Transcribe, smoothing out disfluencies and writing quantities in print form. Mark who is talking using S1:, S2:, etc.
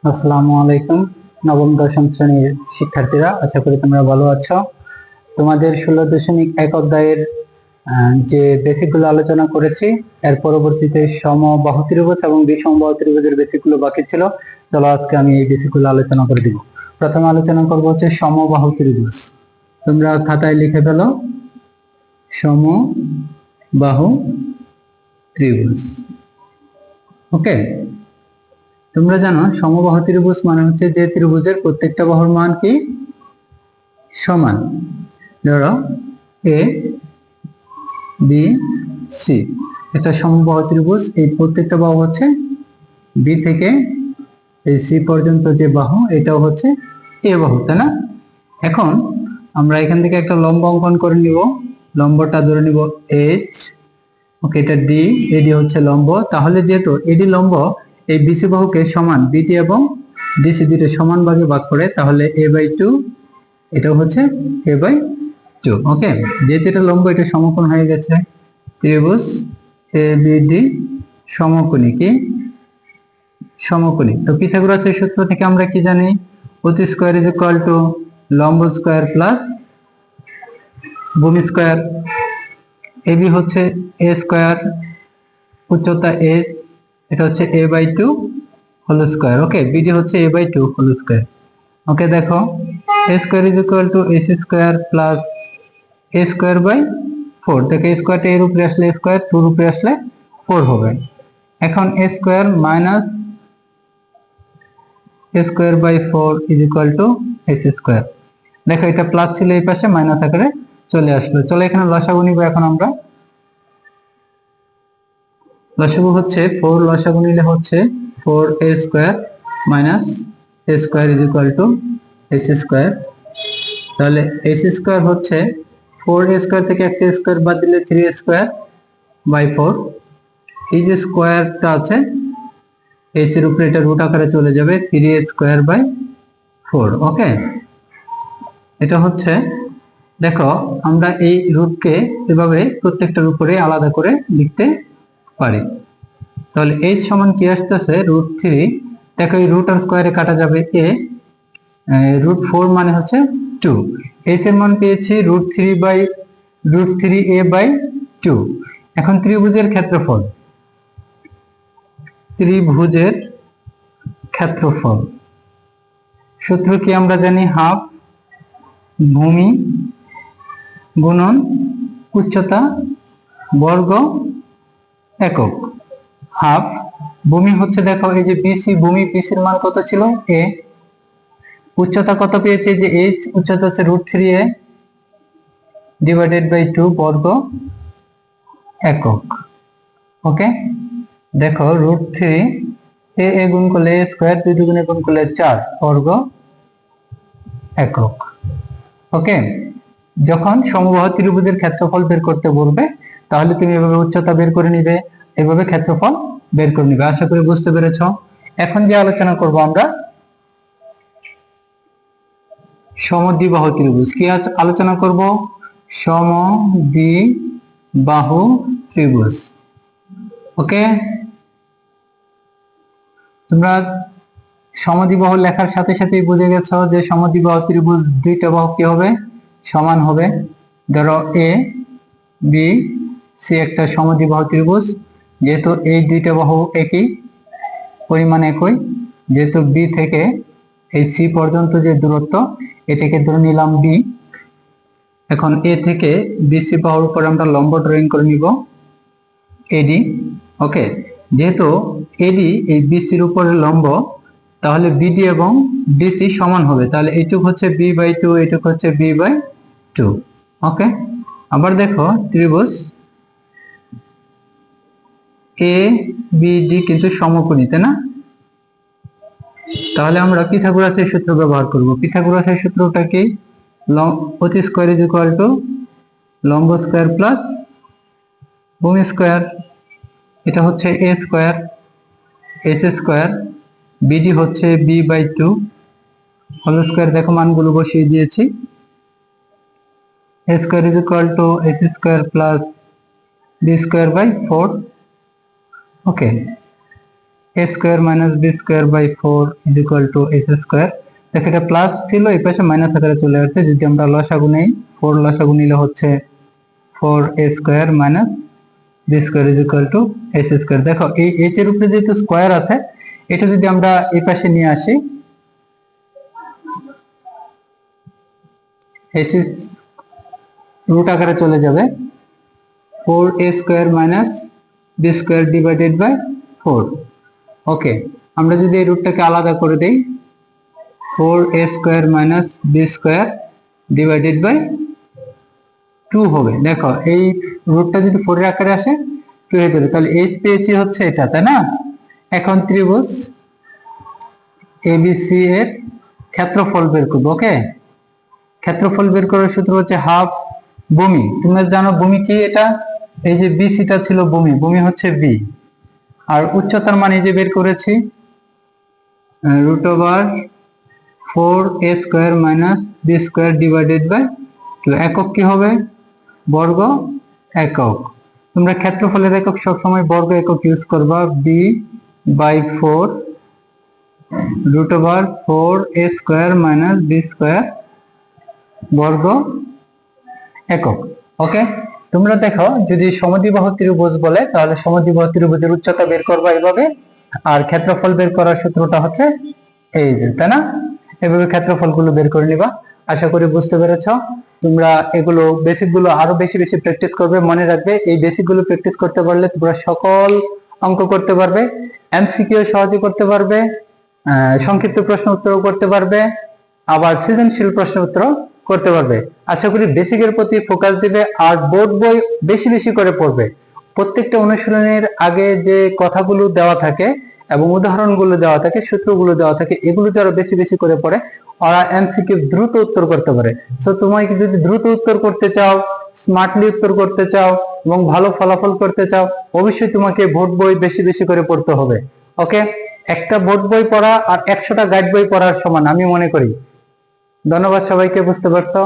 S1: আসসালামু আলাইকুম। নবম দশম শ্রেণীর শিক্ষার্থীরা, আশা করি তোমরা ভালো আছো। তোমাদের 16.1 অধ্যায়ের যে বেসিকগুলো আলোচনা করেছি, এর পরবর্তীতে সমবাহু ত্রিভুজ এবং বিষমবাহু ত্রিভুজের বেসিকগুলো বাকি ছিল। চলো আজকে আমি এই বেসিকগুলো আলোচনা করে দিব। প্রথমে আলোচনা করব হচ্ছে সমবাহু ত্রিভুজ। তোমরা খাতায় লিখে ফেলো সমবাহু ত্রিভুজ। ওকে, তোমরা জানো সমবাহু ত্রিভুজ মানে হচ্ছে যে ত্রিভুজের প্রত্যেকটা বাহুর মান কি সমান। ধরো এ বি সি একটা সমবাহু ত্রিভুজ, এই প্রত্যেকটা বাহু হচ্ছে বি থেকে এই সি পর্যন্ত যে বাহু, এটাও হচ্ছে এ বাহু, তাই না? এখন আমরা এখান থেকে একটা লম্ব অঙ্কন করে নিব। লম্বটা ধরে নিব এইচ। ওকে, এটা ডি, এডি হচ্ছে লম্ব। তাহলে যেহেতু এডি লম্ব এই বিসি বাহুকে সমান বিটি এবং ডিসি দুটো সমান ভাগে ভাগ করে, তাহলে a/2 এটাও হচ্ছে a/2। ওকে, যেহেতু এটা লম্ব, এটা সমকোণ হয়ে গেছে। ত্রিভুজ ABD সমকোণী কি সমকোণী। তো পিথাগোরাসের সূত্র থেকে আমরা কি জানি? অতি স্কয়ার ইজ ইকুয়াল টু লম্ব স্কয়ার প্লাস ভূমি স্কয়ার। এবি হচ্ছে এ স্কয়ার, উচ্চতা h, এটা হচ্ছে a/2 হোল স্কয়ার। ওকে, বিডি হচ্ছে a/2 হোল স্কয়ার। ওকে, দেখো a square is equal to ac square plus a square by 4। দেখো a স্কয়ারটা এর উপরে আসলে a স্কয়ার, 2 এর উপরে আসলে 4 হবে। এখন a square minus a square by 4 is equal to ac square. দেখো এটা প্লাস ছিল, এই পাশে মাইনাস আকারে চলে আসলো। চলো এখানে লসাগু নিব। এখন আমরা লসাগু হচ্ছে 4, লসাগু নিলে হচ্ছে 4a square minus a square is equal to ac square. তাহলে ac স্কয়ার হচ্ছে 4a স্কয়ার থেকে একটা স্কয়ার বাদ দিলে 3a স্কয়ার বাই 4। এই যে স্কয়ারটা আছে h এর উপরে, এটা রুট আকারে চলে যাবে, 3a স্কয়ার বাই 4। ওকে, এটা হচ্ছে, দেখো আমরা এই রুটকে এভাবে প্রত্যেকটার উপরে আলাদা করে লিখতে পারি। তাহলে h সমান কি আসতেছে? √3। দেখো এই রুট আর স্কয়ারে কাটা যাবে a, √4 মানে হচ্ছে 2। h এর মান পেয়েছি √3a/2। এখন ত্রিভুজের ক্ষেত্রফল, ত্রিভুজের ক্ষেত্রফল সূত্র কি আমরা জানি? হাফ ভূমি গুণন উচ্চতা বর্গ একক। হাফ ভূমি হচ্ছে, দেখো এই যে বিসি, ভূমি বিসির মান কত ছিল? a। উচ্চতা কত পেয়েছে? যে h, উচ্চতা হচ্ছে √3a ডিভাইডেড বাই 2 বর্গ একক। ওকে, দেখো √3 এ গুণ করলে a স্কয়ার, 2 দুগুণে গুণ করলে 4 বর্গ একক। ওকে, যখন সমবাহু ত্রিভুজের ক্ষেত্রফল বের করতে বলবে, তাহলে তুমি এভাবে উচ্চতা বের করে নিবে, এভাবে ক্ষেত্রফল বের করে নিবে। আশা করি বুঝতে পেরেছো। এখন যে আলোচনা করব আমরা সমদ্বিবাহু ত্রিভুজ। কি আলোচনা করব? সমদ্বিবাহু ত্রিভুজ। ওকে, তোমরা সমদ্বিবাহু লেখার সাথে সাথেই বুঝে গেছো যে সমদ্বিবাহু ত্রিভুজ দুইটা বাহু কি হবে? সমান হবে। ধরো এ বি সি একটা সমদ্বিবাহু ত্রিভুজ। যেহেতু এই দুইটা বাহু একই, পরিমাণ একই, যেহেতু বি থেকে এই সি পর্যন্ত যে দূরত্ব, এটাকে ধরে নিলাম বি। এখন এ থেকে বিসি বাহুর উপর আমরা লম্ব ড্রয়িং করে নিব এডি। ওকে, যেহেতু এডি এই বিসির উপরে লম্ব, তাহলে বিডি এবং ডিসি সমান হবে। তাহলে এইটুক হচ্ছে b/2, এইটুক হচ্ছে b/2। ওকে, আবার দেখো ত্রিভুজ এ বি ডি কিন্তু সমকোণী, তাই না? তাহলে আমরা পিথাগোরাসের সূত্র ব্যবহার করব। পিথাগোরাসের সূত্রটা কি? অতি স্কয়ার ইজ ইকুয়াল টু লম্ব স্কয়ার প্লাস ভূমি স্কয়ার। এটা হচ্ছে a square, h square, BD হচ্ছে b/2 হোল স্কয়ার। দেখো মানগুলো বসিয়ে দিয়েছি। a square is equal to h square plus b square by 4। Okay, a square minus b square by 4 is equal to s square. দেখো এটা plus ছিল, এই পাশে মাইনাস আকারে চলে আসছে। যদি আমরা লসাগু নেই, 4 লসাগু নিলে হচ্ছে 4a square minus b square is equal to s square. দেখো এই h এর উপরে যেহেতু স্কয়ার আছে, এটা যদি আমরা এই পাশে নিয়ে আসি, h রুট আকারে চলে যাবে, 4a square minus b square divided by 4। Okay, আমরা যদি এই রুটটাকে আলাদা করে দেই, 4a square minus b square divided by 2 হবে। দেখো এই রুটটা যদি 4 এর আকারে আসে 2 হয়ে যাবে, তাহলে h পেয়েছি হচ্ছে এটা, তাই না? এখন ত্রিভুজ ABC এর ক্ষেত্রফল বের করব। ওকে, ক্ষেত্রফল বের করার সূত্র হচ্ছে হাফ ভূমি। তোমরা জানো ভূমি কি? এটা এই যে BC-টা ছিল ভূমি, ভূমি হচ্ছে b, আর উচ্চতার মান এই যে বের করেছি root over 4a square minus b square divided by 2। একক কি হবে? বর্গ একক। তোমরা ক্ষেত্রফলের একক সবসময় বর্গ একক ইউজ করবা। b by 4 root over 4a square minus b square বর্গ একক। ওকে, তোমরা দেখো যদি সমদ্বিবাহু ত্রিভুজ বলে, তাহলে সমদ্বিবাহু ত্রিভুজের উচ্চতা বের করবা এইভাবে, আর ক্ষেত্রফল বের করার সূত্রটা হচ্ছে এই যে, তাই না? এভাবে ক্ষেত্রফল গুলো বের করে নিবা। আশা করি বুঝতে পেরেছো। তোমরা এগুলো বেসিক গুলো আরো বেশি বেশি প্র্যাকটিস করবে। মনে রাখবে এই বেসিক গুলো প্র্যাকটিস করতে পারলে তোমরা সকল অঙ্ক করতে পারবে, এমসিকিউ সহজে করতে পারবে, সংক্ষিপ্ত প্রশ্ন উত্তর করতে পারবে, আবার সৃজনশীল প্রশ্ন উত্তর করতে পারবে। আশা করি বেসিকের প্রতি ফোকাস দিবে, আর বোর্ড বই বেশি বেশি করে পড়বে। প্রত্যেকটা অনুশীলনের আগে যে কথাগুলো দেওয়া থাকে এবং উদাহরণগুলো দেওয়া থাকে, সূত্রগুলো দেওয়া থাকে, এগুলো যারা বেশি বেশি করে পড়ে ওরা এমসিকিউ দ্রুত উত্তর করতে পারে। সো তোমাকে যদি দ্রুত উত্তর করতে চাও, স্মার্টলি উত্তর করতে চাও এবং ভালো ফলাফল করতে চাও, অবশ্যই তোমাকে বোর্ড বই বেশি বেশি করে পড়তে হবে। ওকে, একটা বোর্ড বই পড়া আর 100টা গাইড বই পড়ার সমান আমি মনে করি। ধন্যবাদ সবাইকে, বুঝতে পারছো?